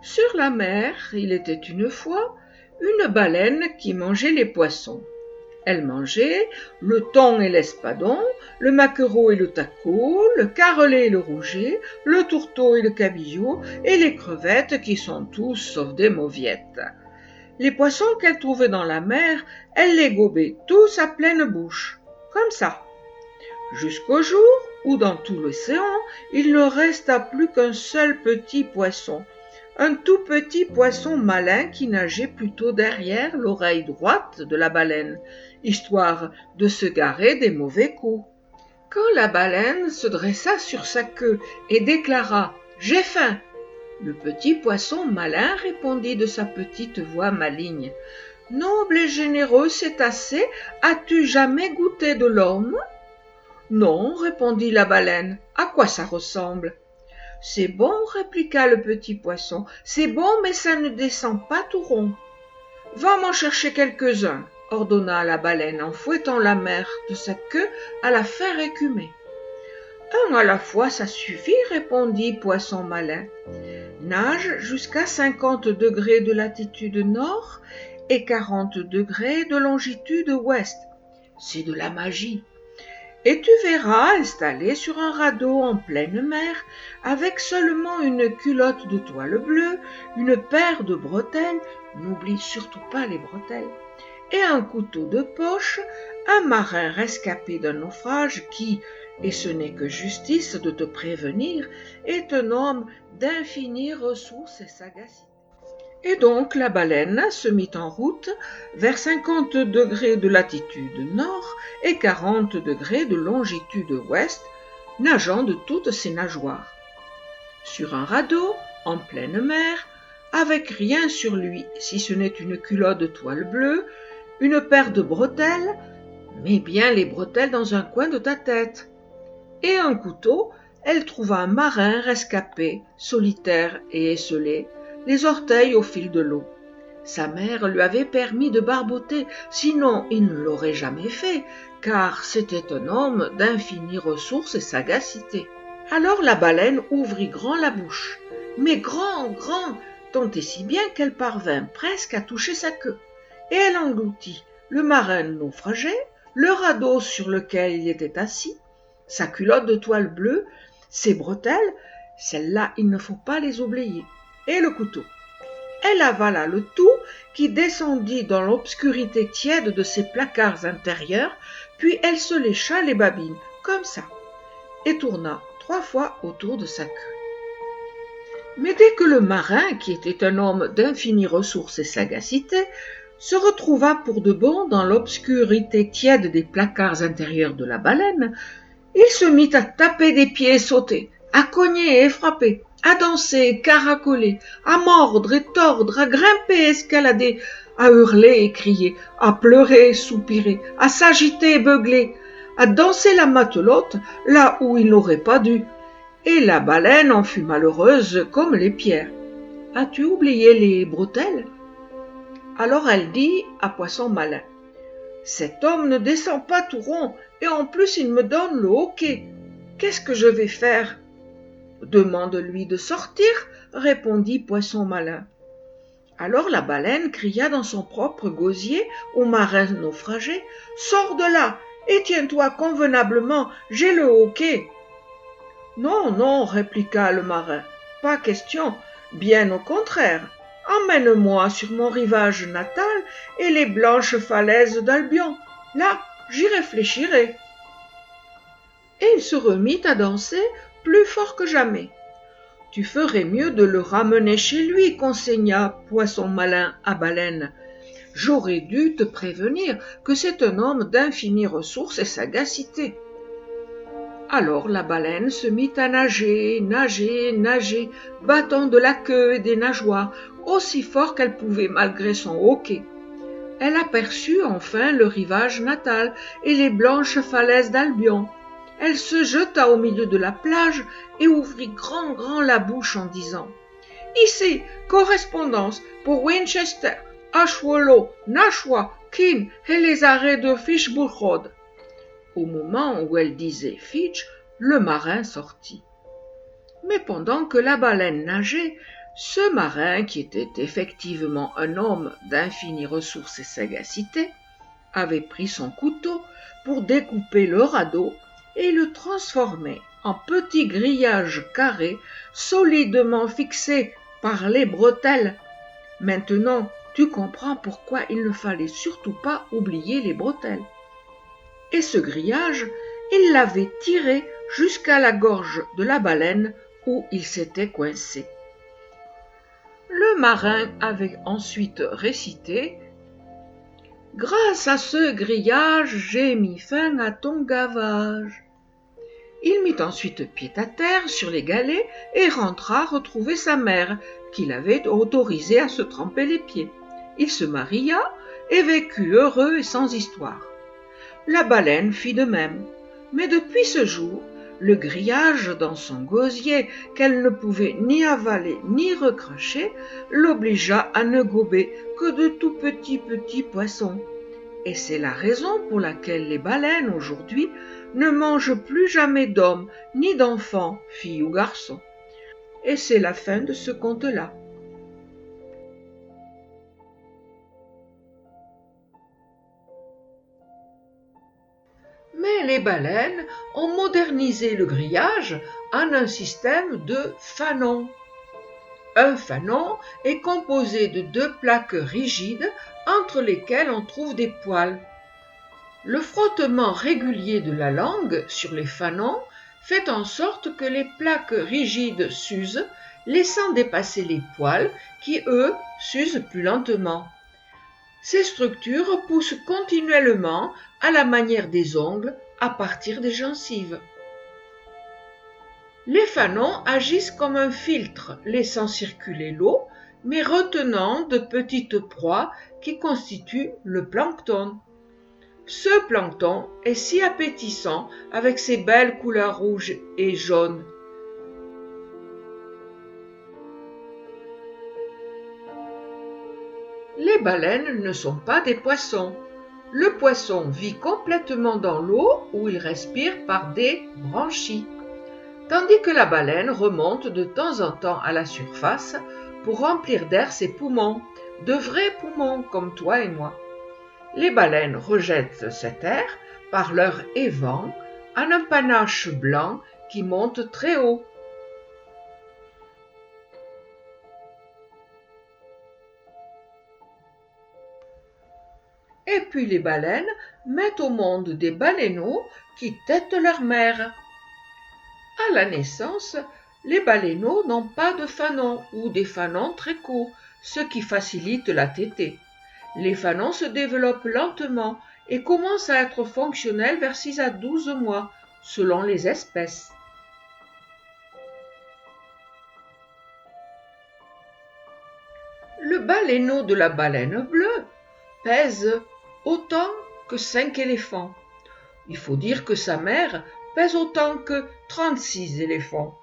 Sur la mer, il était une fois une baleine qui mangeait les poissons. Elle mangeait le thon et l'espadon, le maquereau et le taco, le carelet et le rouget, le tourteau et le cabillaud, et les crevettes qui sont tous sauf des mauviettes. Les poissons qu'elle trouvait dans la mer, elle les gobait tous à pleine bouche, comme ça, jusqu'au jour où dans tout l'océan, il ne resta plus qu'un seul petit poisson, un tout petit poisson malin qui nageait plutôt derrière l'oreille droite de la baleine, histoire de se garer des mauvais coups. Quand la baleine se dressa sur sa queue et déclara « J'ai faim !» le petit poisson malin répondit de sa petite voix maligne « Noble et généreux cétacé, as-tu jamais goûté de l'homme ?» « Non, répondit la baleine, à quoi ça ressemble ?»« C'est bon, répliqua le petit poisson, c'est bon, mais ça ne descend pas tout rond. »« Va m'en chercher quelques-uns, ordonna la baleine en fouettant la mer de sa queue à la faire écumer. Un à la fois, ça suffit, répondit Poisson malin. Nage jusqu'à 50 degrés de latitude nord et 40 degrés de longitude ouest. C'est de la magie. Et tu verras installé sur un radeau en pleine mer, avec seulement une culotte de toile bleue, une paire de bretelles, n'oublie surtout pas les bretelles, et un couteau de poche, un marin rescapé d'un naufrage qui, et ce n'est que justice de te prévenir, est un homme d'infinies ressources et sagacité. Et donc la baleine se mit en route vers 50 degrés de latitude nord et 40 degrés de longitude ouest, nageant de toutes ses nageoires. Sur un radeau, en pleine mer, avec rien sur lui si ce n'est une culotte de toile bleue, une paire de bretelles, mets bien les bretelles dans un coin de ta tête, et un couteau, elle trouva un marin rescapé, solitaire et esselé, les orteils au fil de l'eau. Sa mère lui avait permis de barboter, sinon il ne l'aurait jamais fait, car c'était un homme d'infinies ressources et sagacité. Alors la baleine ouvrit grand la bouche, mais grand, tant et si bien qu'elle parvint presque à toucher sa queue, et elle engloutit le marin naufragé, le radeau sur lequel il était assis, sa culotte de toile bleue, ses bretelles, celles-là il ne faut pas les oublier, et le couteau. Elle avala le tout qui descendit dans l'obscurité tiède de ses placards intérieurs, puis elle se lécha les babines, comme ça, et tourna 3 fois autour de sa queue. Mais dès que le marin, qui était un homme d'infinies ressources et sagacité, se retrouva pour de bon dans l'obscurité tiède des placards intérieurs de la baleine, il se mit à taper des pieds et sauter, à cogner et frapper, à danser et caracoler, à mordre et tordre, à grimper et escalader, à hurler et crier, à pleurer et soupirer, à s'agiter et beugler, à danser la matelote là où il n'aurait pas dû. Et la baleine en fut malheureuse comme les pierres. « As-tu oublié les bretelles ?» Alors elle dit à Poisson malin, « Cet homme ne descend pas tout rond, et en plus il me donne le hoquet. Qu'est-ce que je vais faire ?»« Demande-lui de sortir, répondit Poisson malin. Alors la baleine cria dans son propre gosier au marin naufragé, « Sors de là, et tiens-toi convenablement, j'ai le hoquet. » Non, non, répliqua le marin, pas question, bien au contraire. Emmène-moi sur mon rivage natal et les blanches falaises d'Albion. Là, j'y réfléchirai. Et il se remit à danser plus fort que jamais. Tu ferais mieux de le ramener chez lui, conseilla Poisson malin à Baleine. J'aurais dû te prévenir que c'est un homme d'infinies ressources et sagacité. Alors la baleine se mit à nager, battant de la queue et des nageoires, aussi fort qu'elle pouvait malgré son hoquet. Elle aperçut enfin le rivage natal et les blanches falaises d'Albion. Elle se jeta au milieu de la plage et ouvrit grand la bouche en disant « Ici, correspondance pour Winchester, Ashwellow, Nashua, Keene et les arrêts de Fitchburg. » Au moment où elle disait Fitch, le marin sortit. Mais pendant que la baleine nageait, Ce marin, qui était effectivement un homme d'infinies ressources et sagacité, avait pris son couteau pour découper le radeau et le transformer en petit grillage carré solidement fixé par les bretelles. Maintenant, tu comprends pourquoi il ne fallait surtout pas oublier les bretelles. Et ce grillage, il l'avait tiré jusqu'à la gorge de la baleine où il s'était coincé. Le marin avait ensuite récité « Grâce à ce grillage, j'ai mis fin à ton gavage ». Il mit ensuite pied à terre sur les galets et rentra retrouver sa mère, qui l'avait autorisé à se tremper les pieds. Il se maria et vécut heureux et sans histoire. La baleine fit de même. Mais depuis ce jour, le grillage dans son gosier, qu'elle ne pouvait ni avaler ni recracher, l'obligea à ne gober que de tout petits poissons. Et c'est la raison pour laquelle les baleines aujourd'hui ne mangent plus jamais d'hommes ni d'enfants, filles ou garçons. Et c'est la fin de ce conte-là. Mais les baleines ont modernisé le grillage en un système de fanons. Un fanon est composé de 2 plaques rigides entre lesquelles on trouve des poils. Le frottement régulier de la langue sur les fanons fait en sorte que les plaques rigides s'usent, laissant dépasser les poils qui, eux, s'usent plus lentement. Ces structures poussent continuellement à la manière des ongles à partir des gencives. Les fanons agissent comme un filtre, laissant circuler l'eau, mais retenant de petites proies qui constituent le plancton. Ce plancton est si appétissant avec ses belles couleurs rouges et jaunes. Les baleines ne sont pas des poissons. Le poisson vit complètement dans l'eau où il respire par des branchies, tandis que la baleine remonte de temps en temps à la surface pour remplir d'air ses poumons, de vrais poumons comme toi et moi. Les baleines rejettent cet air par leur évent en un panache blanc qui monte très haut. Et puis les baleines mettent au monde des baleineaux qui tètent leur mère. À la naissance, les baleineaux n'ont pas de fanons ou des fanons très courts, ce qui facilite la tétée. Les fanons se développent lentement et commencent à être fonctionnels vers 6 à 12 mois, selon les espèces. Le baleineau de la baleine bleue pèse autant que 5 éléphants. Il faut dire que sa mère pèse autant que 36 éléphants.